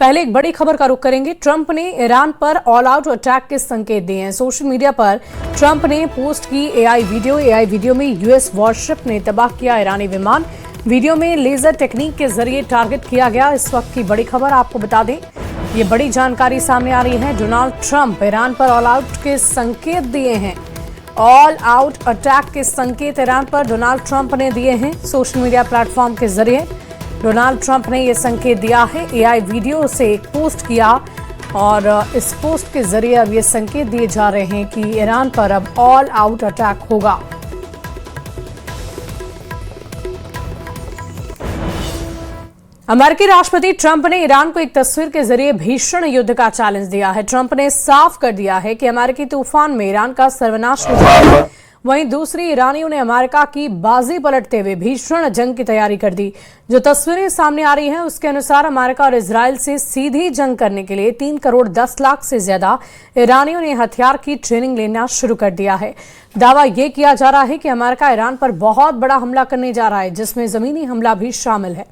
पहले एक बड़ी खबर का रुख करेंगे। ट्रंप ने ईरान पर ऑल आउट अटैक के संकेत दिए हैं। सोशल मीडिया पर ट्रंप ने पोस्ट की एआई वीडियो में यूएस वॉरशिप ने तबाह किया ईरानी विमान। वीडियो में लेजर टेक्निक के जरिए टारगेट किया गया। इस वक्त की बड़ी खबर आपको बता दें, ये बड़ी जानकारी सामने आ रही है। डोनाल्ड ट्रंप ईरान पर ऑल आउट के संकेत दिए हैं। ऑल आउट अटैक के संकेत ईरान पर डोनाल्ड ट्रंप ने दिए हैं। सोशल मीडिया प्लेटफॉर्म के जरिए डोनाल्ड ट्रंप ने यह संकेत दिया है। एआई वीडियो से एक पोस्ट किया और इस पोस्ट के जरिए अब ये संकेत दिए जा रहे हैं कि ईरान पर अब ऑल आउट अटैक होगा। अमेरिकी राष्ट्रपति ट्रंप ने ईरान को एक तस्वीर के जरिए भीषण युद्ध का चैलेंज दिया है। ट्रंप ने साफ कर दिया है कि अमेरिकी तूफान में ईरान का सर्वनाश हो जाएगा। वहीं दूसरी ईरानियों ने अमेरिका की बाजी पलटते हुए भीषण जंग की तैयारी कर दी। जो तस्वीरें सामने आ रही हैं उसके अनुसार अमेरिका और इजराइल से सीधी जंग करने के लिए 3 करोड़ 10 लाख से ज्यादा ईरानियों ने हथियार की ट्रेनिंग लेना शुरू कर दिया है। दावा यह किया जा रहा है कि अमेरिका ईरान पर बहुत बड़ा हमला करने जा रहा है, जिसमें जमीनी हमला भी शामिल है।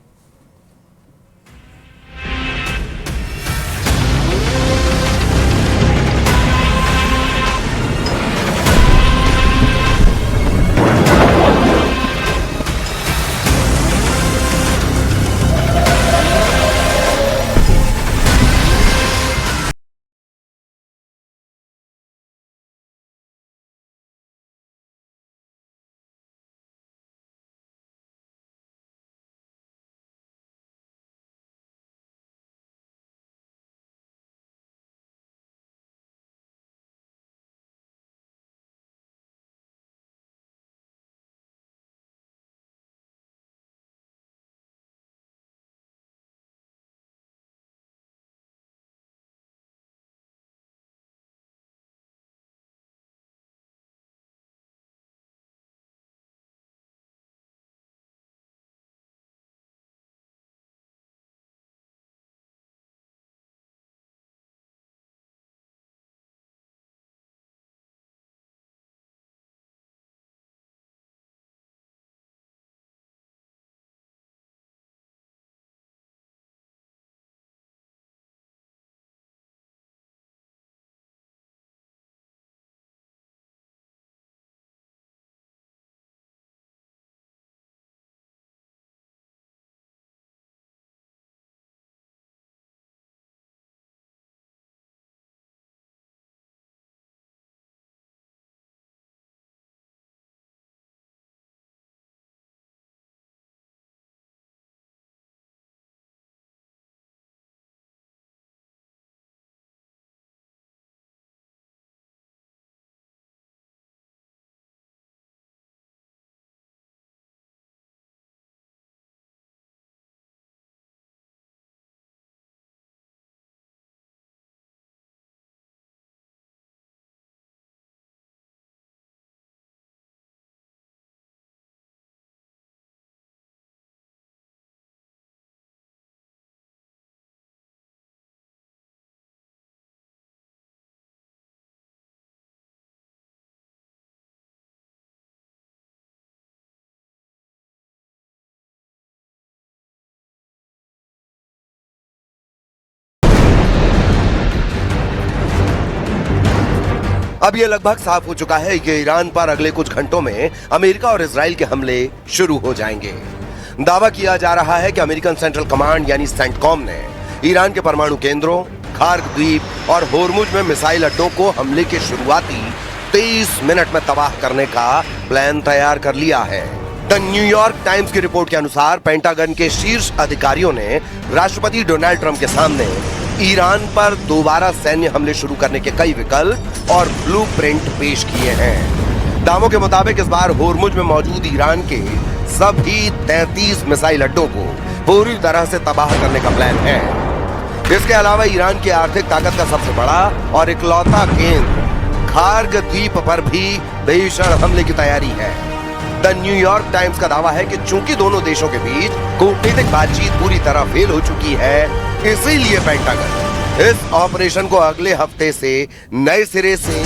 अब यह लगभग साफ हो चुका है कि ईरान पर अगले कुछ घंटों में अमेरिका और इजराइल के हमले शुरू हो जाएंगे। दावा किया जा रहा है कि अमेरिकन सेंट्रल कमांड यानी सेंटकॉम ने ईरान के परमाणु केंद्रों, खार्ग द्वीप और होर्मुज में मिसाइल अड्डों को हमले के शुरुआती 23 मिनट में तबाह करने का प्लान तैयार कर लिया है। द न्यूयॉर्क टाइम्स की रिपोर्ट के अनुसार पेंटागन के शीर्ष अधिकारियों ने राष्ट्रपति डोनाल्ड ट्रंप के सामने ईरान पर दोबारा सैन्य हमले शुरू करने के कई विकल्प और ब्लूप्रिंट पेश किए हैं। दावों के मुताबिक इस बार होर्मुज में मौजूद ईरान के सभी 33 मिसाइल अड्डों को पूरी तरह से तबाह करने का प्लान है। इसके अलावा ईरान की आर्थिक ताकत का सबसे बड़ा और इकलौता केंद्र खार्ग द्वीप पर भी भीषण हमले की तैयारी है। द न्यूयॉर्क टाइम्स का दावा है कि चूंकि दोनों देशों के बीच कूटनीतिक बातचीत पूरी तरह फेल हो चुकी है, इसीलिए पेंटागन इस ऑपरेशन को अगले हफ्ते से नए सिरे से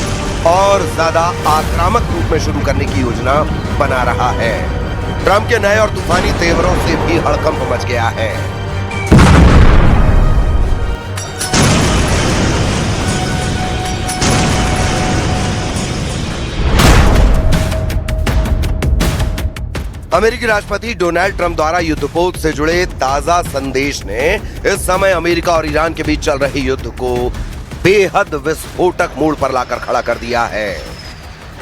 और ज्यादा आक्रामक रूप में शुरू करने की योजना बना रहा है। ट्रंप के नए और तूफानी तेवरों से भी हड़कंप मच गया है। अमेरिकी राष्ट्रपति डोनाल्ड ट्रंप द्वारा युद्धपोत से जुड़े ताजा संदेश ने इस समय अमेरिका और ईरान के बीच चल रहे युद्ध को बेहद विस्फोटक मोड़ पर लाकर खड़ा कर दिया है।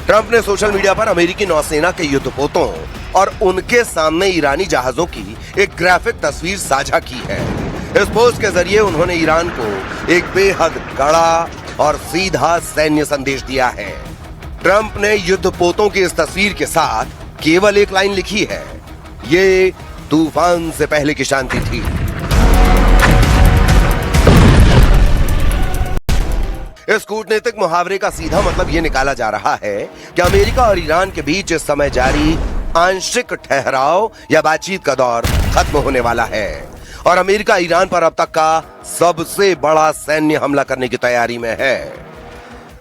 ट्रंप ने सोशल मीडिया पर अमेरिकी नौसेना के युद्धपोतों और उनके सामने ईरानी जहाजों की एक ग्राफिक तस्वीर साझा की है। इस पोस्ट के जरिए उन्होंने ईरान को एक बेहद कड़ा और सीधा सैन्य संदेश दिया है। ट्रंप ने युद्धपोतों की इस तस्वीर के साथ केवल एक लाइन लिखी है, ये तूफान से पहले की शांति थी। इस कूटनीतिक मुहावरे का सीधा मतलब ये निकाला जा रहा है कि अमेरिका और ईरान के बीच इस समय जारी आंशिक ठहराव या बातचीत का दौर खत्म होने वाला है और अमेरिका ईरान पर अब तक का सबसे बड़ा सैन्य हमला करने की तैयारी में है।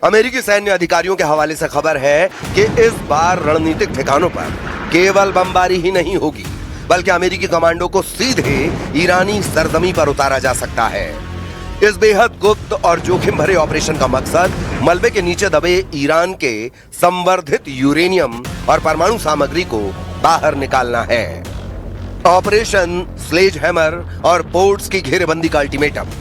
अमेरिकी सैन्य अधिकारियों के हवाले से खबर है कि इस बार रणनीतिक ठिकानों पर केवल बमबारी ही नहीं होगी, बल्कि अमेरिकी कमांडो को सीधे ईरानी सरजमी पर उतारा जा सकता है। इस बेहद गुप्त और जोखिम भरे ऑपरेशन का मकसद मलबे के नीचे दबे ईरान के संवर्धित यूरेनियम और परमाणु सामग्री को बाहर निकालना है। ऑपरेशन स्लेज हैमर और पोर्ट्स की घेरेबंदी का अल्टीमेटम।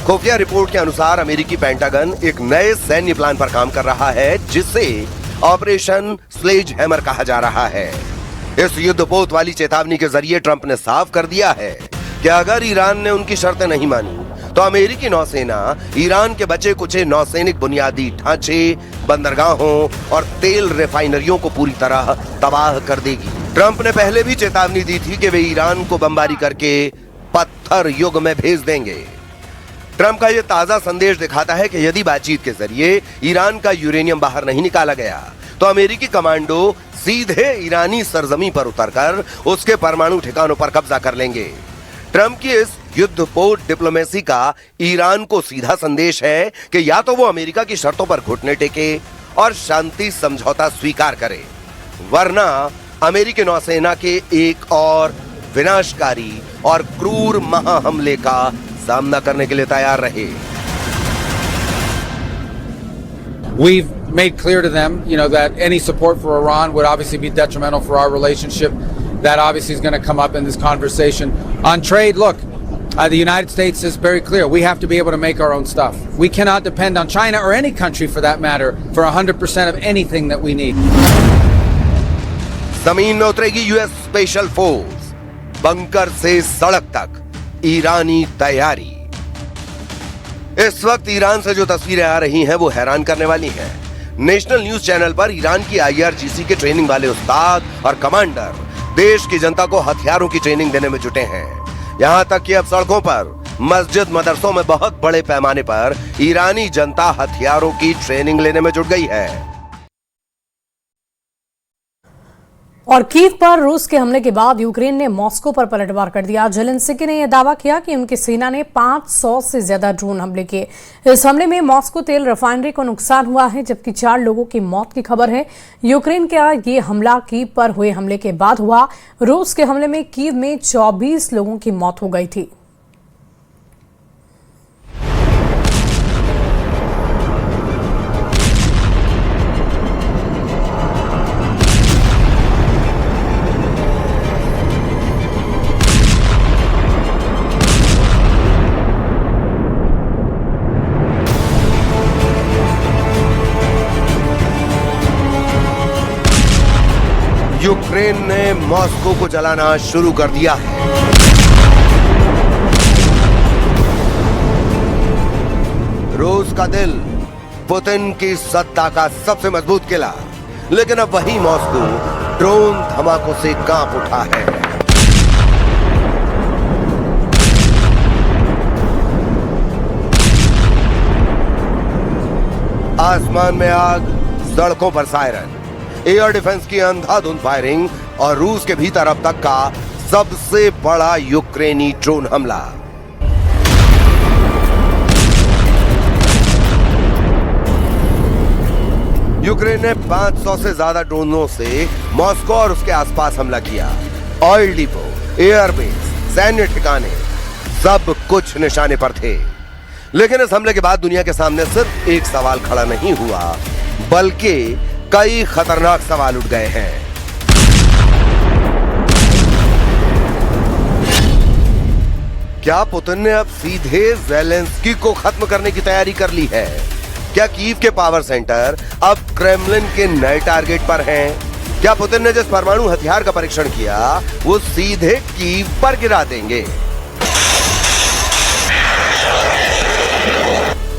खुफिया रिपोर्ट के अनुसार अमेरिकी पेंटागन एक नए सैन्य प्लान पर काम कर रहा है, जिसे ऑपरेशन स्लेज हैमर कहा जा रहा है। इस युद्धपोत वाली चेतावनी के जरिए ट्रंप ने साफ कर दिया है कि अगर ईरान ने उनकी शर्तें नहीं मानी तो अमेरिकी नौसेना ईरान के बचे कुचे नौसैनिक बुनियादी ढांचे, बंदरगाहों और तेल रिफाइनरियों को पूरी तरह तबाह कर देगी। ट्रंप ने पहले भी चेतावनी दी थी कि वे ईरान को बमबारी करके पत्थर युग में भेज देंगे। ट्रंप का यह ताजा संदेश दिखाता है कि यदि बातचीत के जरिए ईरान का यूरेनियम बाहर नहीं निकाला गया तो अमेरिकी कमांडो सीधे ईरानी सरजमी पर उतरकर उसके परमाणु ठिकानों पर कब्जा कर लेंगे। ट्रंप की इस युद्धपोत डिप्लोमेसी का ईरान को सीधा संदेश है कि या तो वो अमेरिका की शर्तों पर घुटने टेके और शांति समझौता स्वीकार करे, वरना अमेरिकी नौसेना के एक और विनाशकारी और क्रूर महाहमले का सामना करने के लिए तैयार रहे। We've made clear to them, that any support for Iran would obviously be detrimental for our relationship. That obviously is going to come up in this conversation. On trade, look, the United States is very clear. We have to be able to make our own stuff. We cannot depend on China or any country for that matter for 100% of anything that we need. जमीन में उतरेगी US special force, bunker से सड़क तक ईरानी तैयारी। इस वक्त Iran से जो तस्वीरें आ रही हैं वो हैरान करने वाली हैं। नेशनल न्यूज चैनल पर ईरान की IRGC के ट्रेनिंग वाले उस्ताद और कमांडर देश की जनता को हथियारों की ट्रेनिंग देने में जुटे हैं। यहां तक कि अब सड़कों पर, मस्जिद, मदरसों में बहुत बड़े पैमाने पर ईरानी जनता हथियारों की ट्रेनिंग लेने में जुट गई है। और कीव पर रूस के हमले के बाद यूक्रेन ने मॉस्को पर पलटवार कर दिया। जेलेंस्की ने यह दावा किया कि उनकी सेना ने 500 से ज्यादा ड्रोन हमले किए। इस हमले में मॉस्को तेल रिफाइनरी को नुकसान हुआ है, जबकि 4 लोगों की मौत की खबर है। यूक्रेन का ये हमला कीव पर हुए हमले के बाद हुआ। रूस के हमले में कीव में 24 लोगों की मौत हो गई थी। यूक्रेन ने मॉस्को को जलाना शुरू कर दिया है। रूस का दिल, पुतिन की सत्ता का सबसे मजबूत किला, लेकिन अब वही मॉस्को ड्रोन धमाकों से कांप उठा है। आसमान में आग, सड़कों पर सायरन, एयर डिफेंस की अंधाधुंध फायरिंग और रूस के भीतर अब तक का सबसे बड़ा यूक्रेनी ड्रोन हमला। यूक्रेन ने 500 से ज्यादा ड्रोनों से मॉस्को और उसके आसपास हमला किया। ऑयल डिपो, एयरबेस, सैन्य ठिकाने, सब कुछ निशाने पर थे। लेकिन इस हमले के बाद दुनिया के सामने सिर्फ एक सवाल खड़ा नहीं हुआ, बल्कि कई खतरनाक सवाल उठ गए हैं। क्या पुतिन ने अब सीधे ज़ेलेंस्की को खत्म करने की तैयारी कर ली है? क्या कीव के पावर सेंटर अब क्रेमलिन के नए टारगेट पर हैं? क्या पुतिन ने जिस परमाणु हथियार का परीक्षण किया वो सीधे कीव पर गिरा देंगे?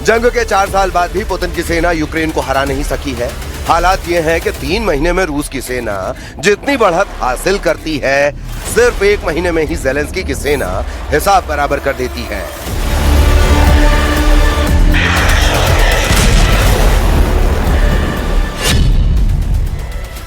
जंग के 4 साल बाद भी पुतिन की सेना यूक्रेन को हरा नहीं सकी है। हालात ये हैं कि 3 महीने में रूस की सेना जितनी बढ़त हासिल करती है, सिर्फ 1 महीने में ही ज़ेलेंस्की की सेना हिसाब बराबर कर देती है।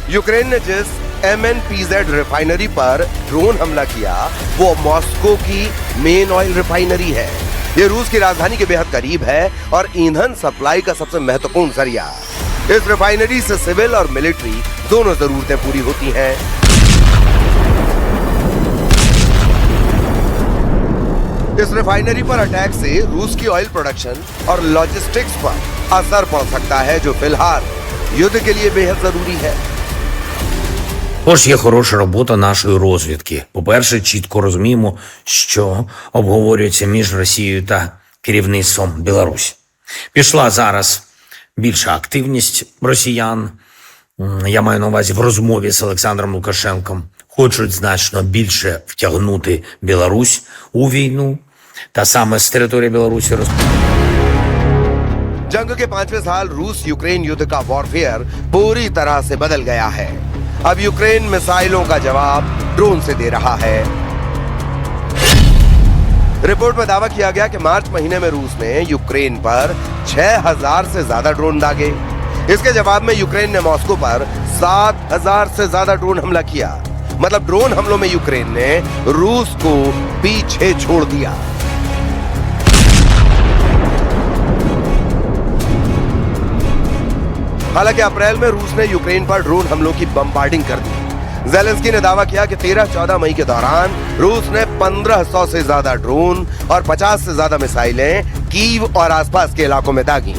यूक्रेन ने जिस MNPZ रिफाइनरी पर ड्रोन हमला किया वो मॉस्को की मेन ऑयल रिफाइनरी है। ये रूस की राजधानी के बेहद करीब है और ईंधन सप्लाई का सबसे महत्वपूर्ण जरिया। इस रिफाइनरी से सिविल और मिलिट्री दोनों जरूरतें पूरी होती हैं। इस रिफाइनरी पर अटैक से रूस की ऑयल प्रोडक्शन और लॉजिस्टिक्स पर असर पड़ सकता है, जो फिलहाल युद्ध के लिए बेहद जरूरी है। Тож є хороша робота нашої розвідки. По-перше, чітко розуміємо, що обговорюється між Росією та керівництвом Білорусі. Пішла зараз більша активність росіян, я маю на увазі в розмові з Олександром Лукашенком, хочуть значно більше втягнути Білорусь у війну, та саме з території Білорусі जंग के 5वें साल रूस यूक्रेन युद्ध का वॉरफेयर पूरी तरह से बदल गया है। अब यूक्रेन मिसाइलों का जवाब ड्रोन से दे रहा है। रिपोर्ट में दावा किया गया कि मार्च महीने में रूस ने यूक्रेन पर 6000 से ज्यादा ड्रोन दागे। इसके जवाब में यूक्रेन ने मॉस्को पर 7000 से ज्यादा ड्रोन हमला किया। मतलब ड्रोन हमलों में यूक्रेन ने रूस को पीछे छोड़ दिया। हालांकि अप्रैल में रूस ने यूक्रेन पर ड्रोन हमलों की बमबार्डिंग कर दी। ज़ेलेंस्की ने दावा किया कि 13-14 मई के दौरान रूस ने 1500 से ज्यादा ड्रोन और 50 से ज्यादा मिसाइलें कीव और आसपास के इलाकों में दागी।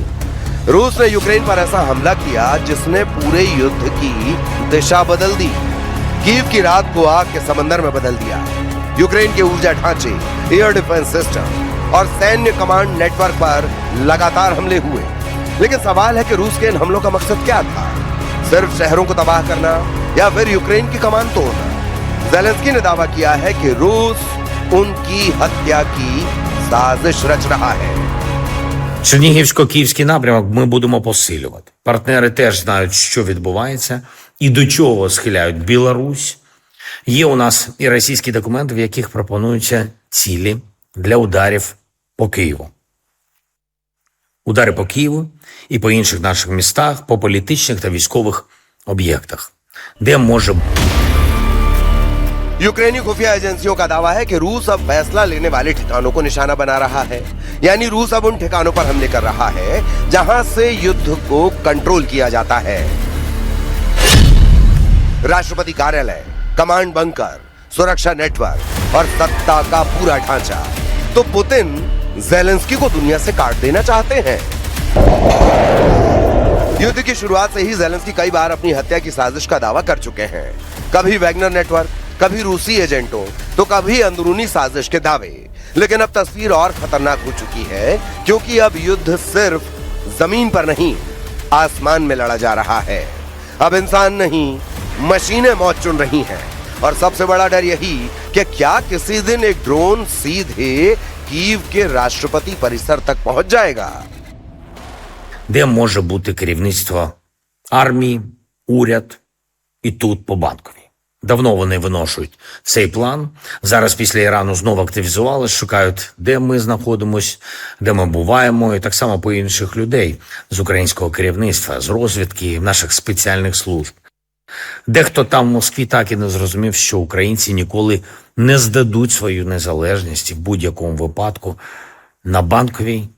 रूस ने यूक्रेन पर ऐसा हमला किया जिसने पूरे युद्ध की दिशा बदल दी। कीव की रात को आग के समंदर में बदल दिया। यूक्रेन के ऊर्जा ढांचे, एयर डिफेंस सिस्टम और सैन्य कमांड नेटवर्क पर लगातार हमले हुए। लेकिन सवाल है कि रूस के इन हमलों का मकसद क्या था? सिर्फ शहरों को तबाह करना या फिर यूक्रेन की कमान तोड़ना? ज़ेलेंस्की ने दावा किया है कि रूस उनकी हत्या की साजिश रच रहा है। Чернігівсько-київський напрямок ми будемо посилювати. Партнери теж знають, що відбувається і до чого схиляють Білорусь. Є у нас і російські документи, в яких пропонуються цілі для ударів по Києву. Удари по Києву і по інших наших містах, по політичних та військових об'єктах, де може... यूक्रेनी खुफिया एजेंसियों का दावा है कि रूस अब फैसला लेने वाले ठिकानों को निशाना बना रहा है। यानी रूस अब उन ठिकानों पर हमले कर रहा है जहां से युद्ध को कंट्रोल किया जाता है। राष्ट्रपति कार्यालय, कमांड बंकर, सुरक्षा नेटवर्क और सत्ता का पूरा ढांचा। तो पुतिन ज़ेलेंस्की को दुनिया से काट देना चाहते हैं। युद्ध की शुरुआत से ही ज़ेलेंस्की कई बार अपनी हत्या की साजिश का दावा कर चुके हैं। कभी वैगनर नेटवर्क, कभी रूसी एजेंटों, तो कभी अंदरूनी साजिश के दावे। लेकिन अब तस्वीर और खतरनाक हो चुकी है, क्योंकि अब युद्ध सिर्फ जमीन पर नहीं, आसमान में लड़ा जा रहा है। अब इंसान नहीं, मशीनें मौत चुन रही हैं। और सबसे बड़ा डर यही कि क्या किसी दिन एक ड्रोन सीधे कीव के राष्ट्रपति परिसर तक पहुंच जाएगा। Де може бути керівництво армії, уряд і тут по Банковій. Давно вони виношують цей план. Зараз після Ірану знову активізували, шукають, де ми знаходимось, де ми буваємо, і так само по інших людей з українського керівництва, з розвідки, наших спеціальних служб. Дехто там в Москві так і не зрозумів, що українці ніколи не здадуть свою незалежність і в будь-якому випадку на Банковій.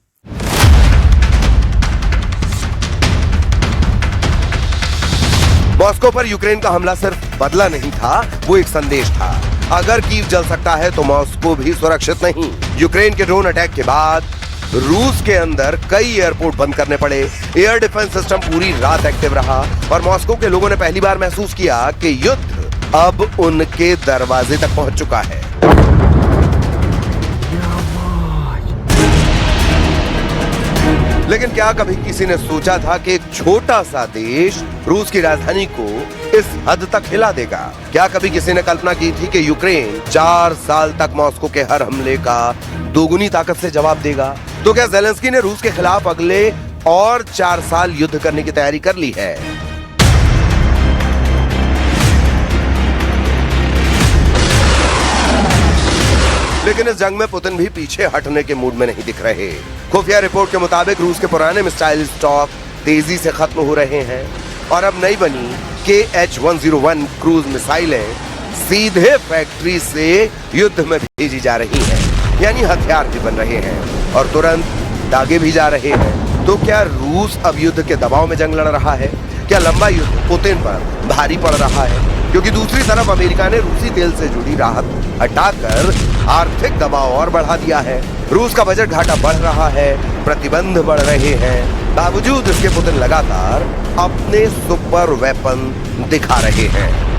मॉस्को पर यूक्रेन का हमला सिर्फ बदला नहीं था, वो एक संदेश था। अगर कीव जल सकता है तो मॉस्को भी सुरक्षित नहीं। यूक्रेन के ड्रोन अटैक के बाद रूस के अंदर कई एयरपोर्ट बंद करने पड़े। एयर डिफेंस सिस्टम पूरी रात एक्टिव रहा और मॉस्को के लोगों ने पहली बार महसूस किया कि युद्ध अब उनके दरवाजे तक पहुंच चुका है। लेकिन क्या कभी किसी ने सोचा था कि एक छोटा सा देश रूस की राजधानी को इस हद तक हिला देगा? क्या कभी किसी ने कल्पना की थी कि यूक्रेन 4 साल तक मॉस्को के हर हमले का दोगुनी ताकत से जवाब देगा? तो क्या ज़ेलेंस्की ने रूस के खिलाफ अगले और 4 साल युद्ध करने की तैयारी कर ली है? लेकिन इस जंग में पुतिन भी पीछे हटने के मूड में नहीं दिख रहे। खुफिया रिपोर्ट के मुताबिक रूस के पुराने मिसाइल स्टॉक तेजी से खत्म हो रहे हैं और अब नई बनी KH-101 क्रूज मिसाइलें सीधे फैक्ट्री से युद्ध में भेजी जा रही हैं, यानी हथियार भी बन रहे हैं और तुरंत दागे भी जा रहे हैं। तो क्या रूस अब युद्ध के दबाव में जंग लड़ रहा है? क्या लंबा युद्ध पुतिन पर भारी पड़ रहा है? क्योंकि दूसरी तरफ अमेरिका ने रूसी तेल से जुड़ी राहत हटाकर आर्थिक दबाव और बढ़ा दिया है। रूस का बजट घाटा बढ़ रहा है, प्रतिबंध बढ़ रहे हैं। बावजूद इसके पुतिन लगातार अपने सुपर वेपन दिखा रहे हैं।